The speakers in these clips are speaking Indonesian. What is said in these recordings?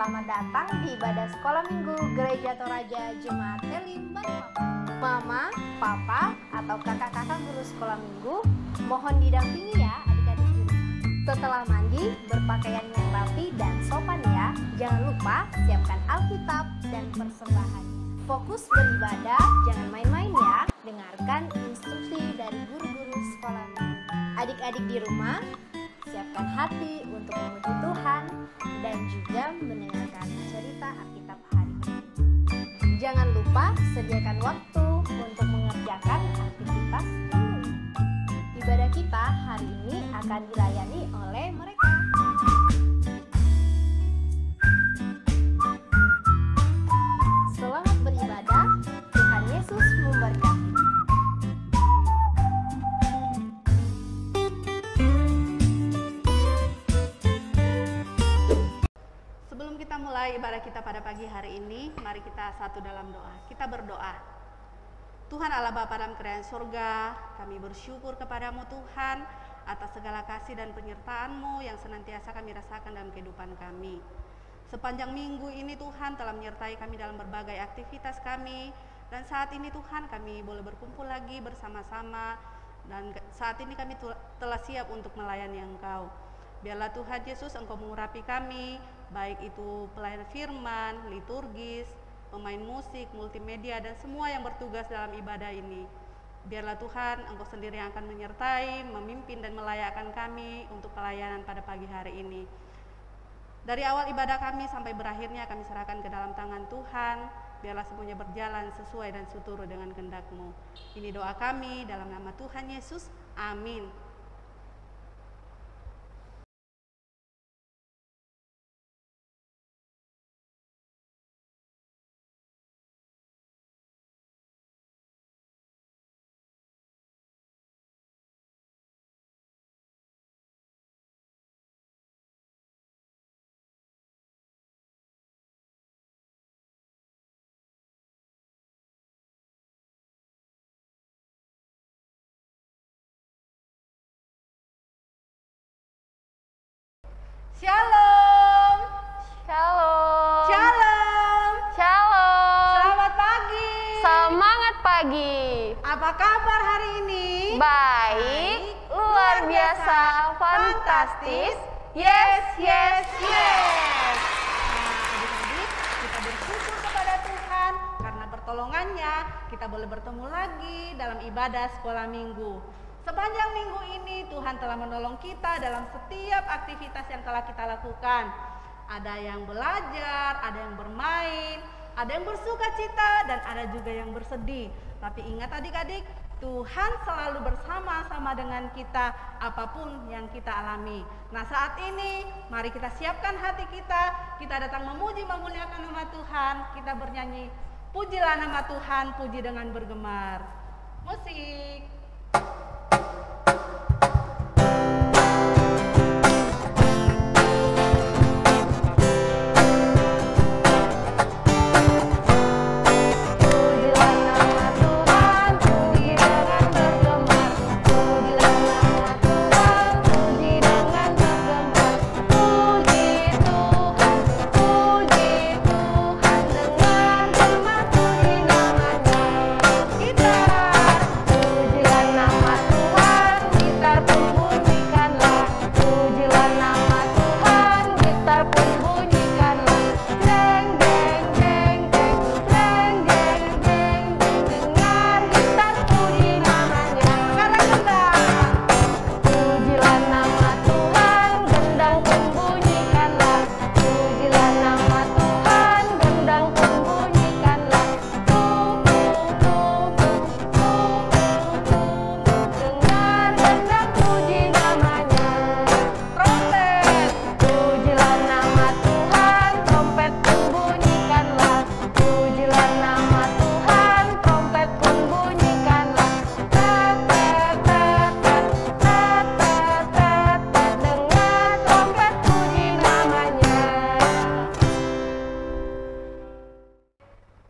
Selamat datang di ibadah sekolah minggu Gereja Toraja Jemaat Elim Balikpapan. Mama, papa, atau kakak-kakak guru sekolah minggu, mohon didampingi ya adik-adik di rumah. Setelah mandi, berpakaian yang rapi dan sopan ya. Jangan lupa siapkan Alkitab dan persembahannya. Fokus beribadah, jangan main-main ya. Dengarkan instruksi dari guru-guru sekolah minggu. Adik-adik di rumah, siapkan hati untuk memuji Tuhan dan juga mendengarkan cerita Alkitab hari ini. Jangan lupa sediakan waktu untuk mengerjakan aktivitas ini. Ibadah kita hari ini akan dilayani oleh mereka. Selamat beribadah, Tuhan Yesus memberkati. Sebelum kita mulai ibadah kita pada pagi hari ini, mari kita satu dalam doa. Kita berdoa. Tuhan Allah Bapa dalam kerajaan surga, kami bersyukur kepadamu Tuhan atas segala kasih dan penyertaan-Mu yang senantiasa kami rasakan dalam kehidupan kami. Sepanjang minggu ini Tuhan telah menyertai kami dalam berbagai aktivitas kami, dan saat ini Tuhan kami boleh berkumpul lagi bersama-sama, dan saat ini kami telah siap untuk melayani Engkau. Biarlah Tuhan Yesus Engkau mengurapi kami, baik itu pelayan firman, liturgis, pemain musik, multimedia, dan semua yang bertugas dalam ibadah ini. Biarlah Tuhan Engkau sendiri yang akan menyertai, memimpin dan melayakkan kami untuk pelayanan pada pagi hari ini. Dari awal ibadah kami sampai berakhirnya kami serahkan ke dalam tangan Tuhan. Biarlah semuanya berjalan sesuai dan seturut dengan kehendak-Mu. Ini doa kami dalam nama Tuhan Yesus. Amin. Shalom. Shalom. Shalom. Shalom. Selamat pagi. Semangat pagi. Apa kabar hari ini? Baik, luar biasa, fantastis. Yes, yes, yes. Nah, adik-adik, kita bersyukur kepada Tuhan karena pertolongannya kita boleh bertemu lagi dalam ibadah sekolah minggu. Sepanjang minggu ini Tuhan telah menolong kita dalam setiap aktivitas yang telah kita lakukan. Ada yang belajar, ada yang bermain, ada yang bersuka cita, dan ada juga yang bersedih. Tapi ingat adik-adik, Tuhan selalu bersama-sama dengan kita apapun yang kita alami. Nah saat ini mari kita siapkan hati kita datang memuji memuliakan nama Tuhan, kita bernyanyi, pujilah nama Tuhan, puji dengan bergemar. Musik.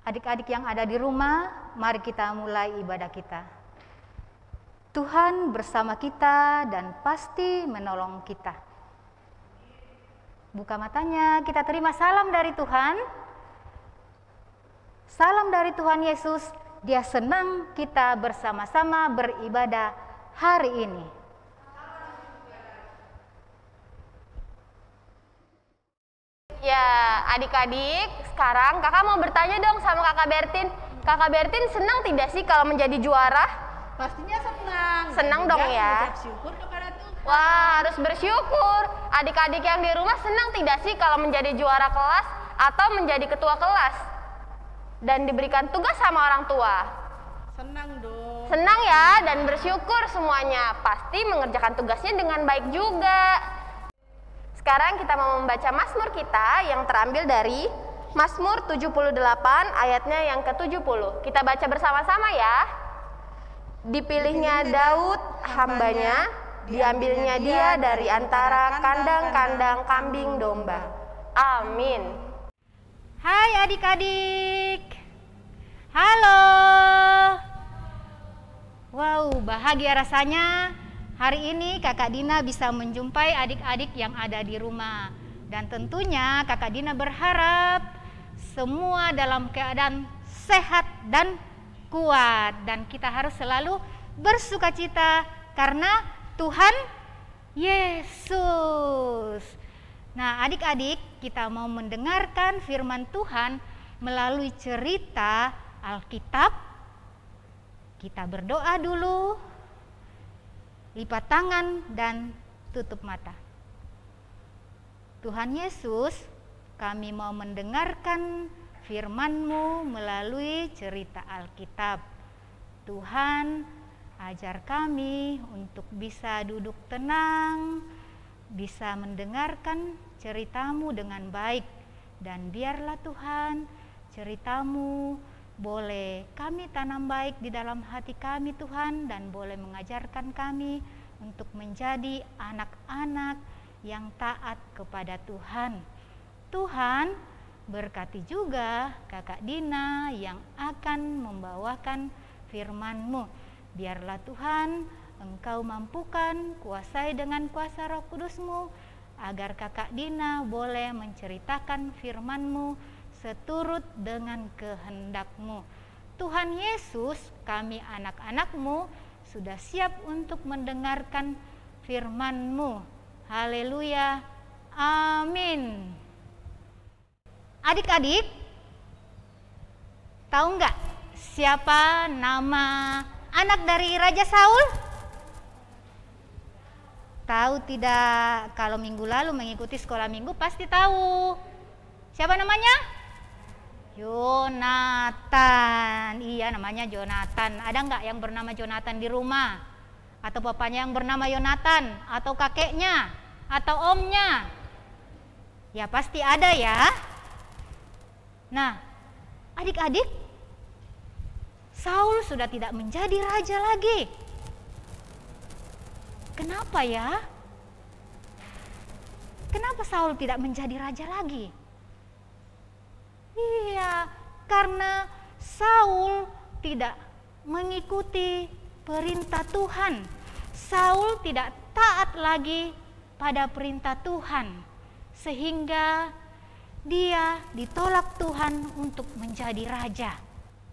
Adik-adik yang ada di rumah, mari kita mulai ibadah kita. Tuhan bersama kita dan pasti menolong kita. Buka matanya, kita terima salam dari Tuhan. Salam dari Tuhan Yesus, Dia senang kita bersama-sama beribadah hari ini. Ya, adik-adik, sekarang kakak mau bertanya dong sama kakak Bertin. Kakak Bertin senang tidak sih kalau menjadi juara? Pastinya senang. Senang Dan dong juga ya. mengucap syukur kepada Tuhan. Wah, harus bersyukur. Adik-adik yang di rumah senang tidak sih kalau menjadi juara kelas atau menjadi ketua kelas? Dan diberikan tugas sama orang tua. Senang dong. Senang ya, dan bersyukur semuanya. Pasti mengerjakan tugasnya dengan baik juga. Sekarang kita mau membaca Mazmur kita yang terambil dari Mazmur 78 ayatnya yang ke-70. Kita baca bersama-sama ya. Dipilihnya Daud hambanya, diambilnya dia dari antara kandang-kandang kambing domba. Amin. Hai adik-adik. Halo. Wow, bahagia rasanya hari ini Kakak Dina bisa menjumpai adik-adik yang ada di rumah. Dan tentunya Kakak Dina berharap semua dalam keadaan sehat dan kuat. Dan kita harus selalu bersukacita karena Tuhan Yesus. Nah, adik-adik, kita mau mendengarkan firman Tuhan melalui cerita Alkitab. Kita berdoa dulu, lipat tangan dan tutup mata. Tuhan Yesus, kami mau mendengarkan firman-Mu melalui cerita Alkitab. Tuhan, ajar kami untuk bisa duduk tenang, bisa mendengarkan cerita-Mu dengan baik. Dan biarlah Tuhan, cerita-Mu boleh kami tanam baik di dalam hati kami Tuhan, dan boleh mengajarkan kami untuk menjadi anak-anak yang taat kepada Tuhan. Tuhan, berkati juga Kakak Dina yang akan membawakan firman-Mu. Biarlah Tuhan, Engkau mampukan, kuasai dengan kuasa Roh Kudus-Mu, agar Kakak Dina boleh menceritakan firman-Mu seturut dengan kehendak-Mu. Tuhan Yesus, kami anak-anak-Mu sudah siap untuk mendengarkan firman-Mu. Haleluya, amin. Adik-adik, tahu nggak siapa nama anak dari Raja Saul? Tahu tidak? Kalau minggu lalu mengikuti sekolah minggu pasti tahu. Siapa namanya? Yonatan. Iya, namanya Jonathan. Ada nggak yang bernama Jonathan di rumah? Atau papanya yang bernama Yonatan? Atau kakeknya? Atau omnya? Ya pasti ada ya. Nah, adik-adik, Saul sudah tidak menjadi raja lagi. Kenapa ya? Kenapa Saul tidak menjadi raja lagi? Iya, karena Saul tidak mengikuti perintah Tuhan. Saul tidak taat lagi pada perintah Tuhan, sehingga dia ditolak Tuhan untuk menjadi raja.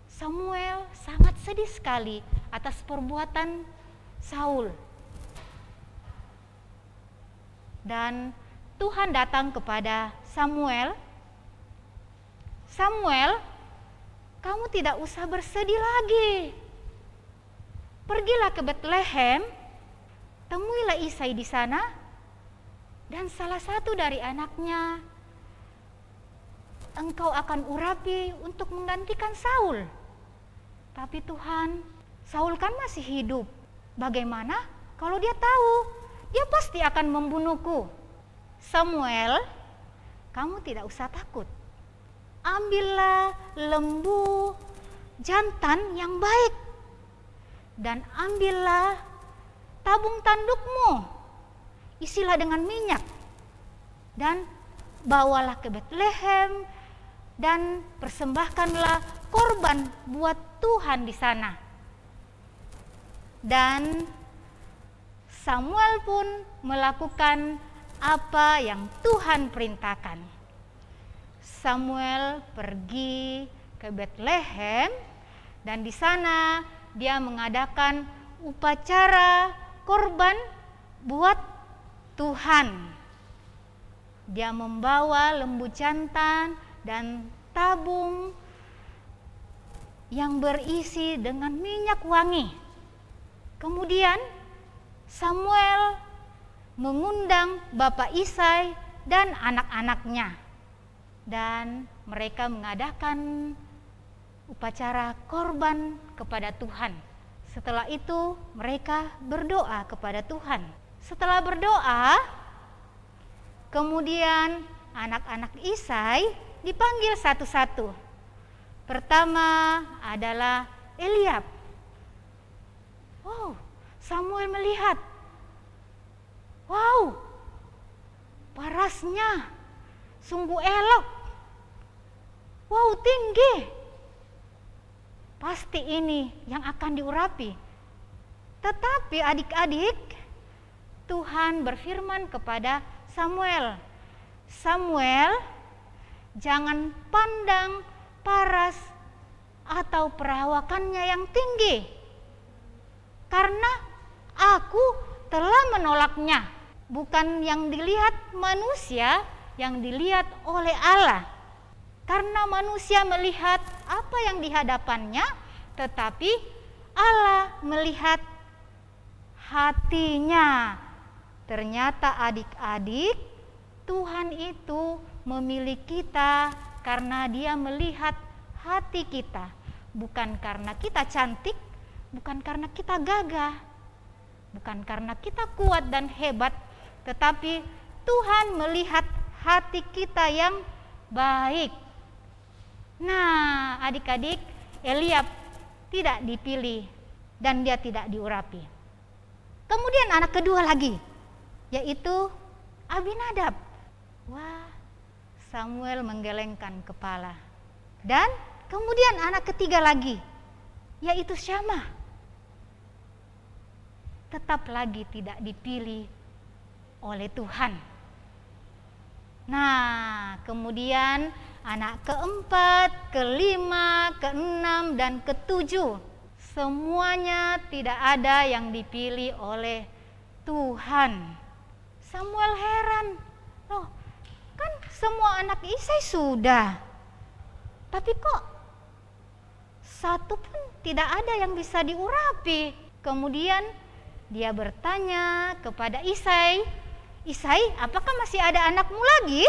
Samuel sangat sedih sekali atas perbuatan Saul. Dan Tuhan datang kepada Samuel. Samuel, kamu tidak usah bersedih lagi. Pergilah ke Betlehem, temuilah Isai di sana, dan salah satu dari anaknya engkau akan urapi untuk menggantikan Saul. Tapi Tuhan, Saul kan masih hidup. Bagaimana kalau dia tahu? Dia pasti akan membunuhku. Samuel, kamu tidak usah takut. Ambillah lembu jantan yang baik, dan ambillah tabung tandukmu, isilah dengan minyak, dan bawalah ke Betlehem, dan persembahkanlah korban buat Tuhan di sana. Dan Samuel pun melakukan apa yang Tuhan perintahkan. Samuel pergi ke Betlehem dan di sana dia mengadakan upacara korban buat Tuhan. Dia membawa lembu jantan dan tabung yang berisi dengan minyak wangi. Kemudian Samuel mengundang Bapak Isai dan anak-anaknya, dan mereka mengadakan upacara korban kepada Tuhan. Setelah itu mereka berdoa kepada Tuhan. Setelah berdoa, kemudian anak-anak Isai dipanggil satu-satu. Pertama adalah Eliab. Wow, Samuel melihat, wow, parasnya sungguh elok. Wow, tinggi. Pasti ini yang akan diurapi. Tetapi adik-adik, Tuhan berfirman kepada Samuel, Samuel, jangan pandang paras atau perawakannya yang tinggi, karena aku telah menolaknya. Bukan yang dilihat manusia, yang dilihat oleh Allah. Karena manusia melihat apa yang di hadapannya, tetapi Allah melihat hatinya. Ternyata adik-adik, Tuhan itu memilih kita karena Dia melihat hati kita. Bukan karena kita cantik, bukan karena kita gagah, bukan karena kita kuat dan hebat, tetapi Tuhan melihat hati kita yang baik. Nah, adik-adik, Eliab tidak dipilih dan dia tidak diurapi. Kemudian anak kedua lagi, yaitu Abinadab. Wah, Samuel menggelengkan kepala. Dan kemudian anak ketiga lagi, yaitu Syama. Tetap lagi tidak dipilih oleh Tuhan. Nah, kemudian anak keempat, kelima, keenam, dan ketujuh, semuanya tidak ada yang dipilih oleh Tuhan. Samuel heran, loh, kan semua anak Isai sudah, tapi kok satu pun tidak ada yang bisa diurapi. Kemudian dia bertanya kepada Isai, Isai, apakah masih ada anakmu lagi?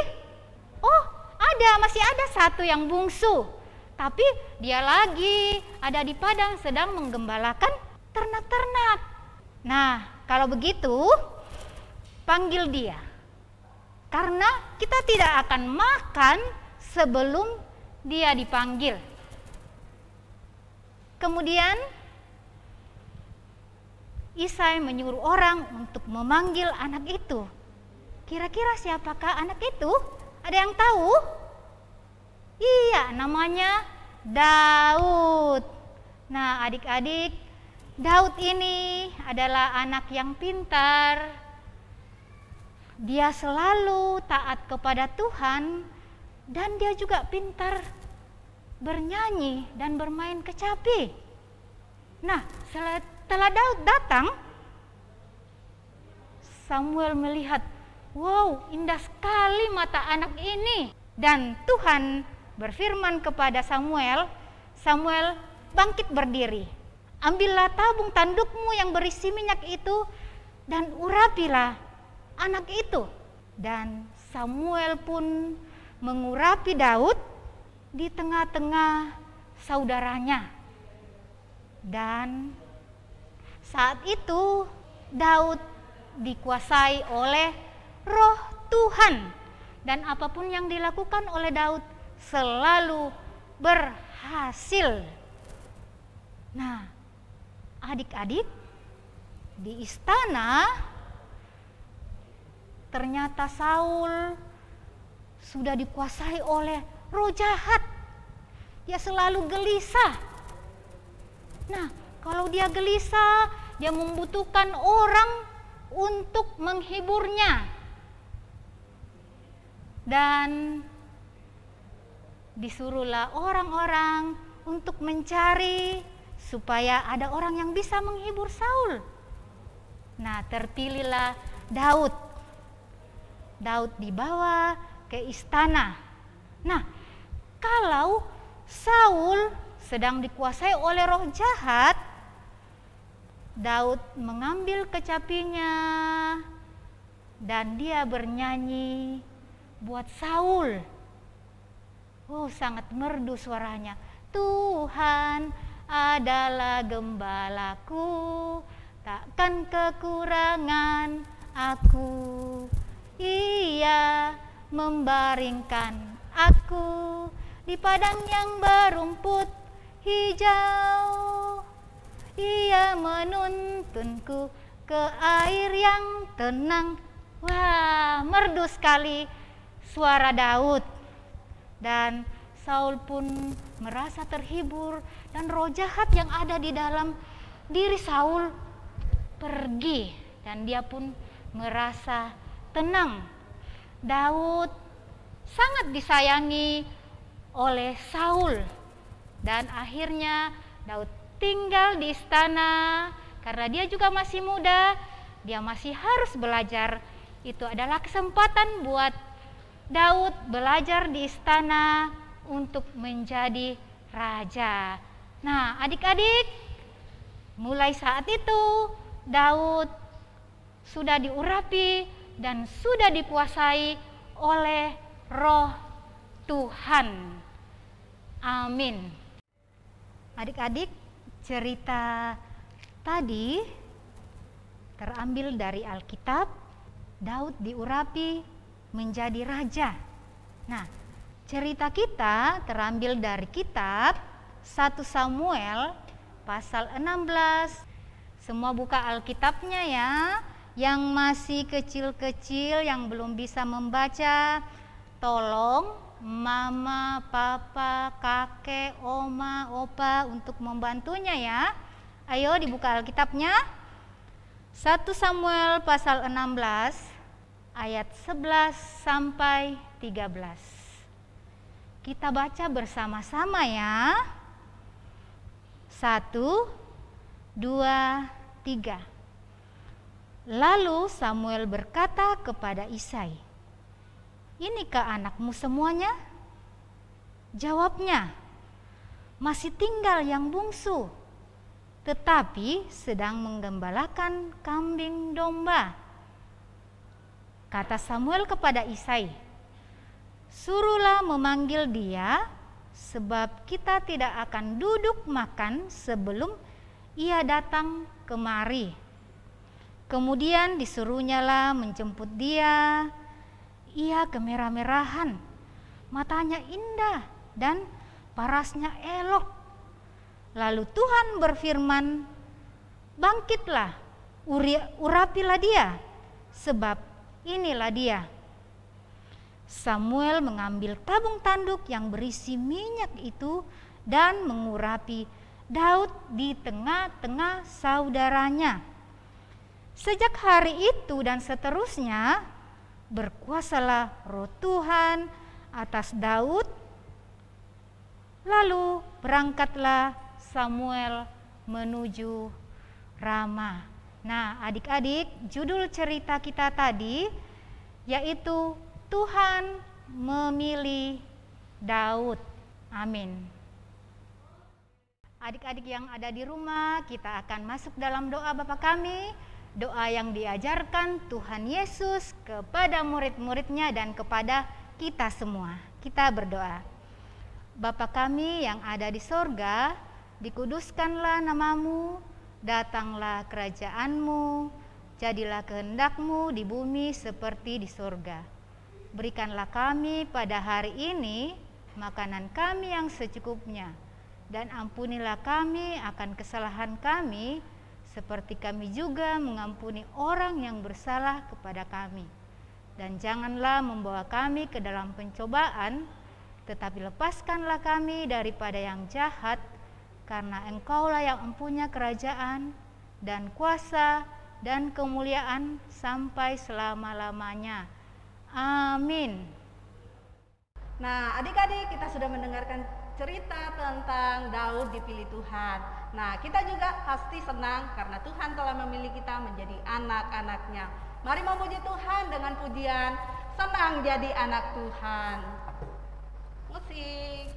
Oh, ada, masih ada satu yang bungsu, tapi dia lagi ada di padang sedang menggembalakan ternak-ternak. Nah, kalau begitu, panggil dia. Karena kita tidak akan makan sebelum dia dipanggil. Kemudian Isai menyuruh orang untuk memanggil anak itu. Kira-kira siapakah anak itu? Ada yang tahu? Iya, namanya Daud. Nah, adik-adik, Daud ini adalah anak yang pintar. Dia selalu taat kepada Tuhan dan dia juga pintar bernyanyi dan bermain kecapi. Nah, setelah Daud datang, Samuel melihat, wow, indah sekali mata anak ini. Dan Tuhan berfirman kepada Samuel, Samuel, bangkit berdiri. Ambillah tabung tandukmu yang berisi minyak itu dan urapilah anak itu. Dan Samuel pun mengurapi Daud di tengah-tengah saudaranya. Dan saat itu Daud dikuasai oleh Roh Tuhan, dan apapun yang dilakukan oleh Daud selalu berhasil. Nah, adik-adik, di istana ternyata Saul sudah dikuasai oleh roh jahat. Dia selalu gelisah. Nah, kalau dia gelisah, dia membutuhkan orang untuk menghiburnya. dan disuruhlah orang-orang untuk mencari supaya ada orang yang bisa menghibur Saul. Nah, terpilihlah Daud. Daud dibawa ke istana. Nah, kalau Saul sedang dikuasai oleh roh jahat, Daud mengambil kecapinya dan dia bernyanyi buat Saul. Oh, sangat merdu suaranya. Tuhan adalah gembalaku, takkan kekurangan aku. Ia membaringkan aku di padang yang berumput hijau. Ia menuntunku ke air yang tenang. Wah, merdu sekali suara Daud. Dan Saul pun merasa terhibur dan roh jahat yang ada di dalam diri Saul pergi dan dia pun merasa tenang. Daud sangat disayangi oleh Saul dan akhirnya Daud tinggal di istana karena dia juga masih muda, dia masih harus belajar. Itu adalah kesempatan buat Daud belajar di istana untuk menjadi raja. Nah, adik-adik, mulai saat itu Daud sudah diurapi dan sudah dikuasai oleh Roh Tuhan. Amin. Adik-adik, cerita tadi terambil dari Alkitab. Daud diurapi menjadi raja. Nah, cerita kita terambil dari kitab 1 Samuel pasal 16. Semua buka Alkitabnya ya. Yang masih kecil-kecil yang belum bisa membaca, tolong mama, papa, kakek, oma, opa untuk membantunya ya. Ayo dibuka Alkitabnya. 1 Samuel pasal 16 ayat 11 sampai 13. Kita baca bersama-sama ya. 1, 2, 3. Lalu Samuel berkata kepada Isai, "Inikah anakmu semuanya?" Jawabnya, "Masih tinggal yang bungsu, tetapi sedang menggembalakan kambing domba." Kata Samuel kepada Isai, "Suruhlah memanggil dia, sebab kita tidak akan duduk makan sebelum ia datang kemari." Kemudian disuruhnyalah menjemput dia. Ia kemerah-merahan, matanya indah dan parasnya elok. Lalu Tuhan berfirman, "Bangkitlah, urapilah dia, sebab inilah dia." Samuel mengambil tabung tanduk yang berisi minyak itu dan mengurapi Daud di tengah-tengah saudaranya. Sejak hari itu dan seterusnya, berkuasalah Roh Tuhan atas Daud. Lalu berangkatlah Samuel menuju Rama. Nah, adik-adik, judul cerita kita tadi yaitu Tuhan memilih Daud. Amin. Adik-adik yang ada di rumah, kita akan masuk dalam doa Bapa kami, doa yang diajarkan Tuhan Yesus kepada murid-muridnya dan kepada kita semua. Kita berdoa. Bapa kami yang ada di sorga, dikuduskanlah namamu, datanglah kerajaanmu, jadilah kehendakmu di bumi seperti di sorga. Berikanlah kami pada hari ini makanan kami yang secukupnya, dan ampunilah kami akan kesalahan kami, seperti kami juga mengampuni orang yang bersalah kepada kami. Dan janganlah membawa kami ke dalam pencobaan, tetapi lepaskanlah kami daripada yang jahat, karena Engkaulah yang mempunyai kerajaan dan kuasa dan kemuliaan sampai selama-lamanya. Amin. Nah, adik-adik, kita sudah mendengarkan cerita tentang Daud dipilih Tuhan. Nah, kita juga pasti senang karena Tuhan telah memilih kita menjadi anak-anaknya. Mari memuji Tuhan dengan pujian senang jadi anak Tuhan. Musik.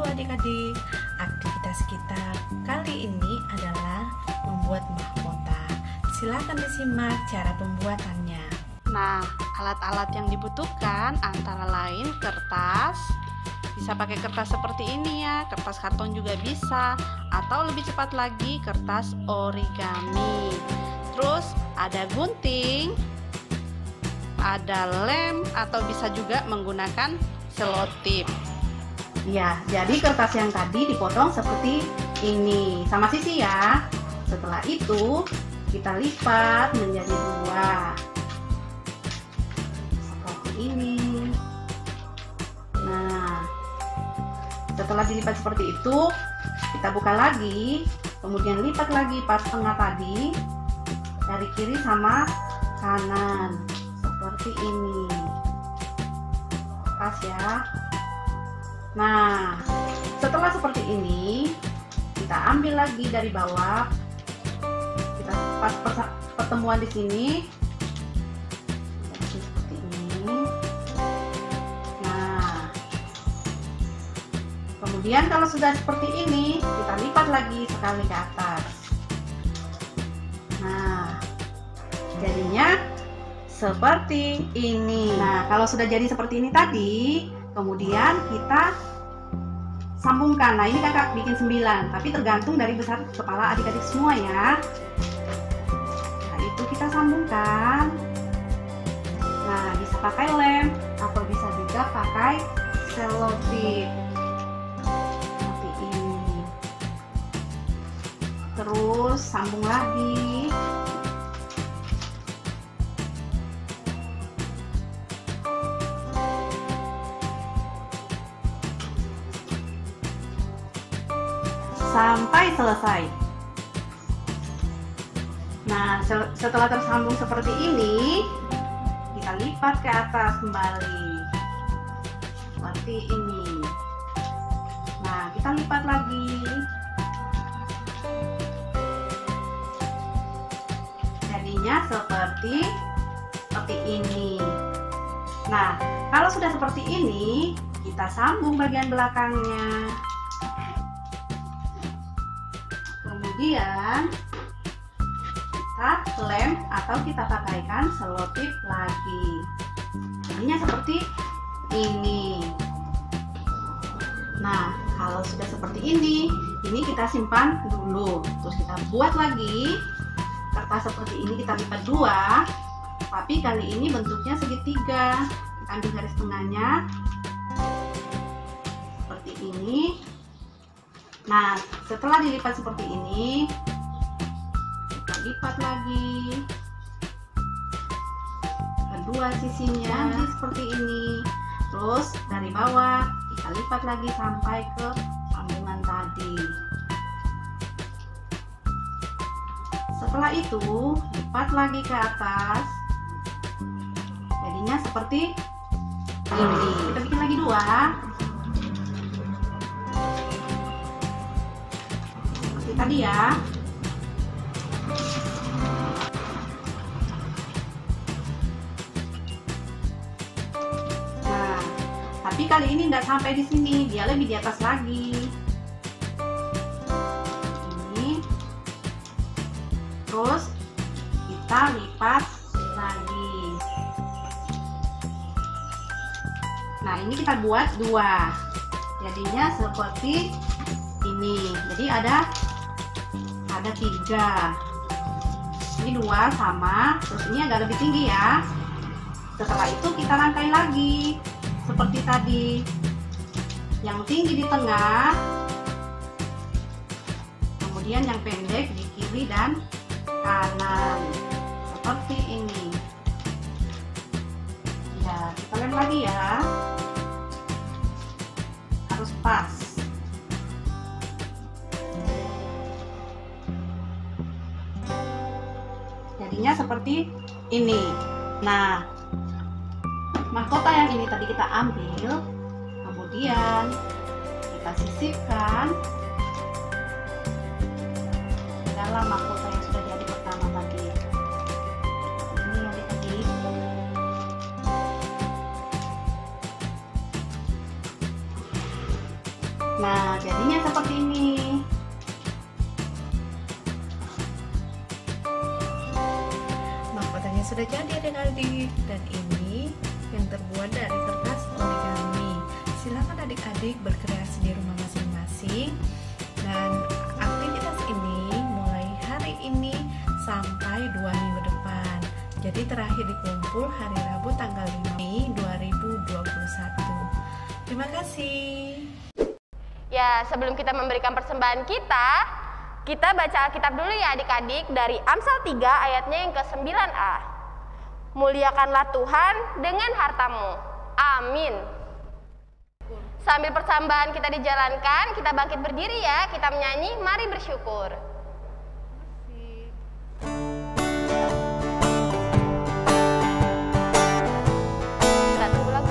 Adik-adik, aktivitas kita kali ini adalah membuat mahkota. Silakan disimak cara pembuatannya. Nah, alat-alat yang dibutuhkan antara lain kertas. Bisa pakai kertas seperti ini ya, kertas karton juga bisa, atau lebih cepat lagi kertas origami. Terus ada gunting, ada lem, atau bisa juga menggunakan selotip. Ya, jadi kertas yang tadi dipotong seperti ini, sama sisi ya. Setelah itu kita lipat menjadi dua, seperti ini. Nah, setelah dilipat seperti itu, kita buka lagi, kemudian lipat lagi pas tengah tadi dari kiri sama kanan, seperti ini. Pas ya. Nah, setelah seperti ini, kita ambil lagi dari bawah. Kita pas pertemuan di sini, seperti ini. Nah, kemudian kalau sudah seperti ini, kita lipat lagi sekali ke atas. Nah, jadinya seperti ini. Nah, kalau sudah jadi seperti ini tadi, kemudian kita sambungkan. Nah, ini kakak bikin 9, tapi tergantung dari besar kepala adik-adik semua ya. Nah, itu kita sambungkan. Nah, bisa pakai lem atau bisa juga pakai selotip seperti ini. Terus sambung lagi. Sampai selesai. Nah, setelah tersambung seperti ini, kita lipat ke atas kembali seperti ini. Nah, kita lipat lagi. Jadinya seperti ini. Nah, kalau sudah seperti ini, kita sambung bagian belakangnya. Kemudian kita lem atau kita pakaikan selotip lagi. Jadinya seperti ini. Nah, kalau sudah seperti ini kita simpan dulu. Terus kita buat lagi kertas seperti ini, kita lipat dua, tapi kali ini bentuknya segitiga. Kita ambil garis tengahnya seperti seperti ini. Nah, setelah dilipat seperti ini, kita lipat lagi kedua sisinya seperti ini. Terus dari bawah kita lipat lagi sampai ke sambungan tadi. Setelah itu lipat lagi ke atas, jadinya seperti ini. Kita bikin lagi dua, seperti tadi ya. Nah, tapi kali ini tidak sampai di sini, dia lebih di atas lagi. Terus kita lipat lagi. Nah, ini kita buat dua, jadinya seperti ini. Jadi ada tiga. Ini dua sama, terus ini agak lebih tinggi ya. Setelah itu kita rangkai lagi seperti tadi. Yang tinggi di tengah, kemudian yang pendek di kiri dan kanan seperti ini. Ya, kita lem lagi ya, harus pas. Jadinya seperti ini. Nah, mahkota yang ini tadi kita ambil, kemudian kita sisipkan dalam mahkota yang sudah diaduk pertama tadi. Ini yang diaduk. Nah, jadinya seperti ini. Mahkotanya sudah jadi adik-adik, dan ini yang terbuat dari kertas origami. Silakan adik-adik berkreasi di rumah masing-masing, dan aktivitas ini mulai hari ini sampai 2 minggu depan. Jadi terakhir dikumpul hari Rabu tanggal 5 Mei 2021. Terima kasih. Ya, sebelum kita memberikan persembahan kita baca Alkitab dulu ya adik-adik, dari Amsal 3 ayatnya yang ke-9a. Muliakanlah Tuhan dengan hartamu. Amin. Sambil persembahan kita dijalankan, kita bangkit berdiri ya, kita menyanyi Mari Bersyukur. Kita tunggu lagu.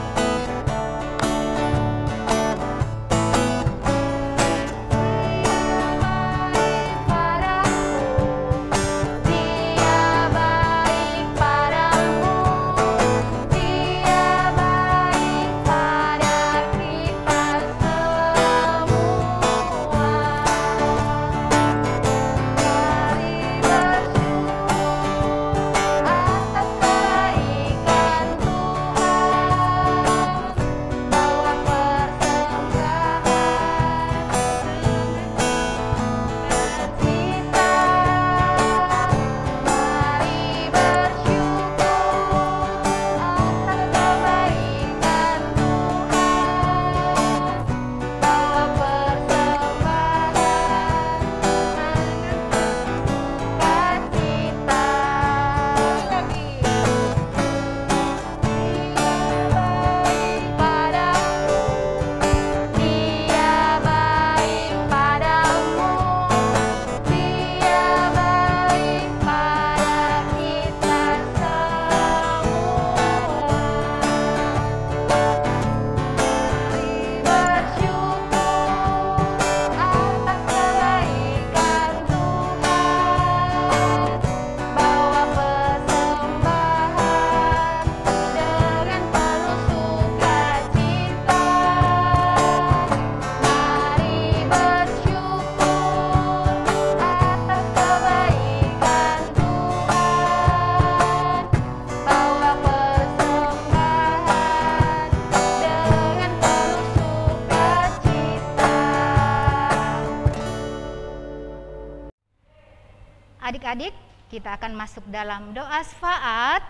Adik-adik, kita akan masuk dalam doa syafaat.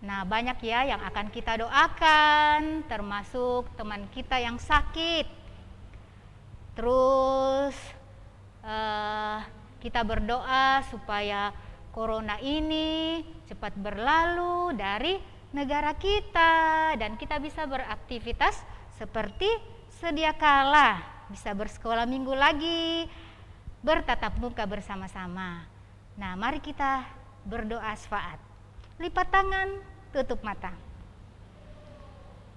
Nah, banyak ya yang akan kita doakan, termasuk teman kita yang sakit. Terus kita berdoa supaya corona ini cepat berlalu dari negara kita dan kita bisa beraktivitas seperti sedia kala, bisa bersekolah minggu lagi, bertatap muka bersama-sama. Nah, mari kita berdoa syafaat. Lipat tangan, tutup mata.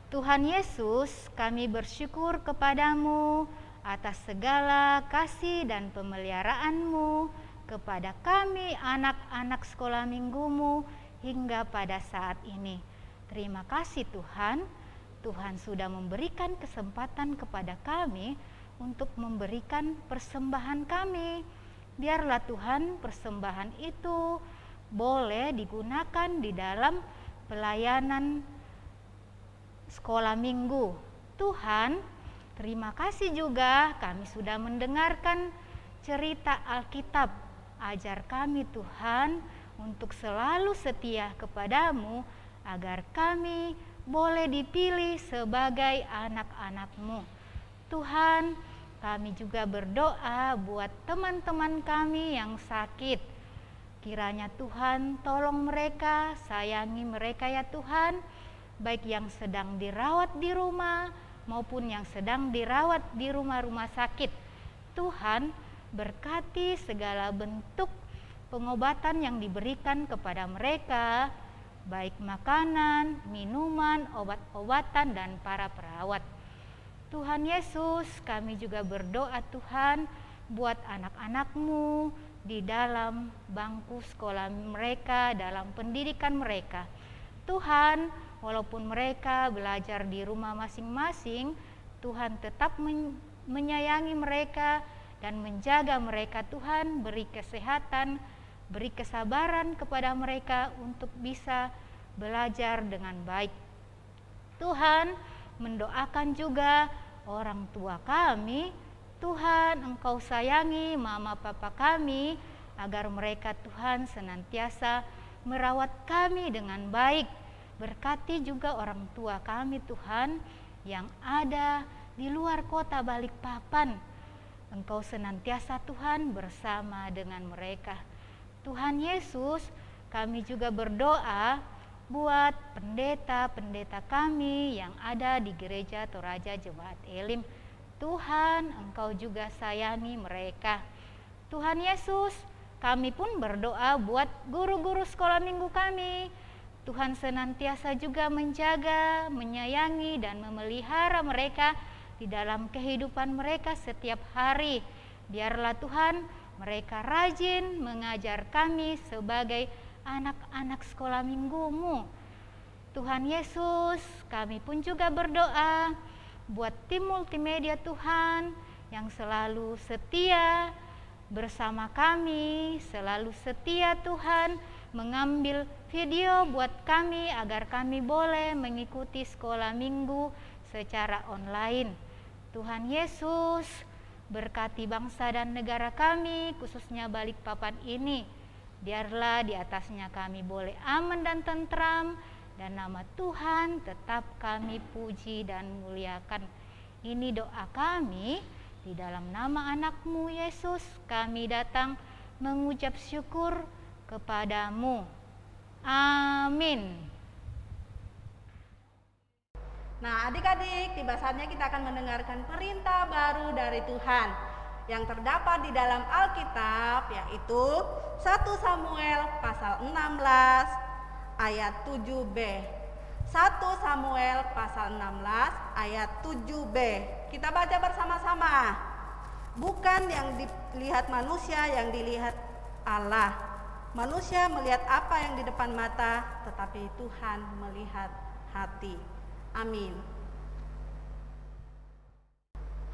Tuhan Yesus, kami bersyukur kepadamu atas segala kasih dan pemeliharaan-Mu kepada kami anak-anak sekolah minggumu hingga pada saat ini. Terima kasih Tuhan, Tuhan sudah memberikan kesempatan kepada kami untuk memberikan persembahan kami. Biarlah Tuhan persembahan itu boleh digunakan di dalam pelayanan sekolah minggu. Tuhan, terima kasih juga kami sudah mendengarkan cerita Alkitab. Ajar kami Tuhan untuk selalu setia kepadamu agar kami boleh dipilih sebagai anak-anak-Mu. Tuhan, kami juga berdoa buat teman-teman kami yang sakit. Kiranya Tuhan tolong mereka, sayangi mereka ya Tuhan, baik yang sedang dirawat di rumah maupun yang sedang dirawat di rumah-rumah sakit. Tuhan, berkati segala bentuk pengobatan yang diberikan kepada mereka, baik makanan, minuman, obat-obatan, dan para perawat. Tuhan Yesus, kami juga berdoa Tuhan buat anak-anak-Mu di dalam bangku sekolah mereka, dalam pendidikan mereka. Tuhan, walaupun mereka belajar di rumah masing-masing, Tuhan tetap menyayangi mereka dan menjaga mereka. Tuhan, beri kesehatan, beri kesabaran kepada mereka untuk bisa belajar dengan baik. Tuhan, mendoakan juga orang tua kami. Tuhan, Engkau sayangi mama papa kami agar mereka Tuhan senantiasa merawat kami dengan baik. Berkati juga orang tua kami Tuhan yang ada di luar kota Balikpapan. Engkau senantiasa Tuhan bersama dengan mereka. Tuhan Yesus, kami juga berdoa buat pendeta-pendeta kami yang ada di Gereja Toraja Jemaat Elim. Tuhan, Engkau juga sayangi mereka. Tuhan Yesus, kami pun berdoa buat guru-guru sekolah minggu kami. Tuhan senantiasa juga menjaga, menyayangi, dan memelihara mereka di dalam kehidupan mereka setiap hari. Biarlah Tuhan mereka rajin mengajar kami sebagai anak-anak sekolah minggu-Mu. Tuhan Yesus, kami pun juga berdoa buat tim multimedia Tuhan yang selalu setia bersama kami, selalu setia Tuhan mengambil video buat kami agar kami boleh mengikuti sekolah minggu secara online. Tuhan Yesus, berkati bangsa dan negara kami, khususnya Balikpapan ini. Biarlah di atasnya kami boleh aman dan tentram, dan nama Tuhan tetap kami puji dan muliakan. Ini doa kami, di dalam nama anak-Mu Yesus kami datang mengucap syukur kepadamu. Amin. Nah, adik-adik, tiba saatnya kita akan mendengarkan perintah baru dari Tuhan yang terdapat di dalam Alkitab, yaitu 1 Samuel pasal 16 ayat 7b. 1 Samuel pasal 16 ayat 7b. Kita baca bersama-sama. Bukan yang dilihat manusia, yang dilihat Allah. Manusia melihat apa yang di depan mata, tetapi Tuhan melihat hati. Amin.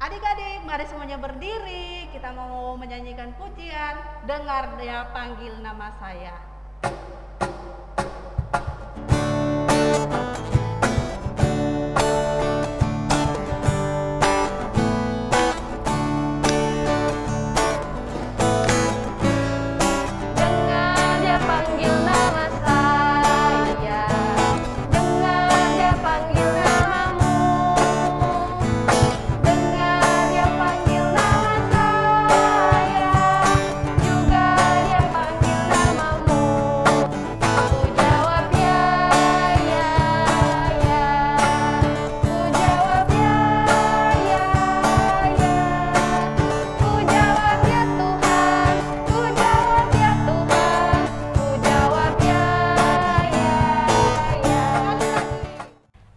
Adik-adik, mari semuanya berdiri. Kita mau menyanyikan pujian Dengar Dia Panggil Nama Saya. Dengar dia panggil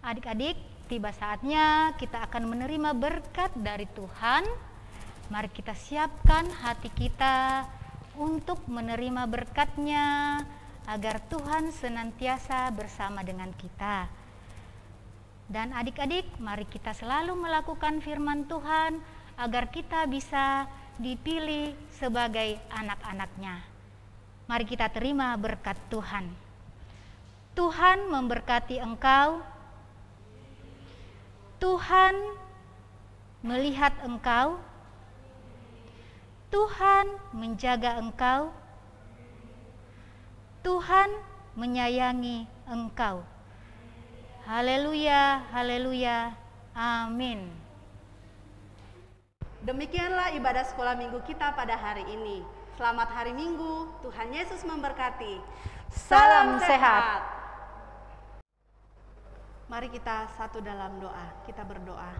Adik-adik, tiba saatnya kita akan menerima berkat dari Tuhan. Mari kita siapkan hati kita untuk menerima berkat-Nya, agar Tuhan senantiasa bersama dengan kita. Dan adik-adik, mari kita selalu melakukan firman Tuhan agar kita bisa dipilih sebagai anak-anak-Nya. Mari kita terima berkat Tuhan. Tuhan memberkati engkau. Tuhan melihat engkau. Tuhan menjaga engkau. Tuhan menyayangi engkau. Haleluya, haleluya, amin. Demikianlah ibadah sekolah minggu kita pada hari ini. Selamat hari Minggu, Tuhan Yesus memberkati. Salam sehat. Mari kita satu dalam doa, kita berdoa.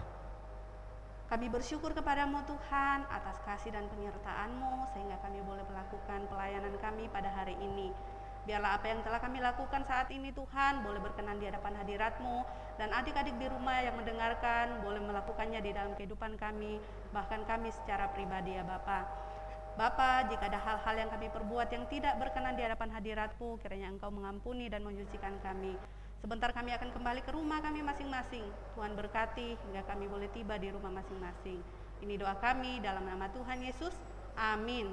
Kami bersyukur kepadamu Tuhan atas kasih dan penyertaan-Mu sehingga kami boleh melakukan pelayanan kami pada hari ini. Biarlah apa yang telah kami lakukan saat ini Tuhan boleh berkenan di hadapan hadirat-Mu, dan adik-adik di rumah yang mendengarkan boleh melakukannya di dalam kehidupan kami, bahkan kami secara pribadi ya Bapa. Bapa, jika ada hal-hal yang kami perbuat yang tidak berkenan di hadapan hadirat-Mu, kiranya Engkau mengampuni dan menyucikan kami. Sebentar kami akan kembali ke rumah kami masing-masing. Tuhan berkati hingga kami boleh tiba di rumah masing-masing. Ini doa kami dalam nama Tuhan Yesus. Amin.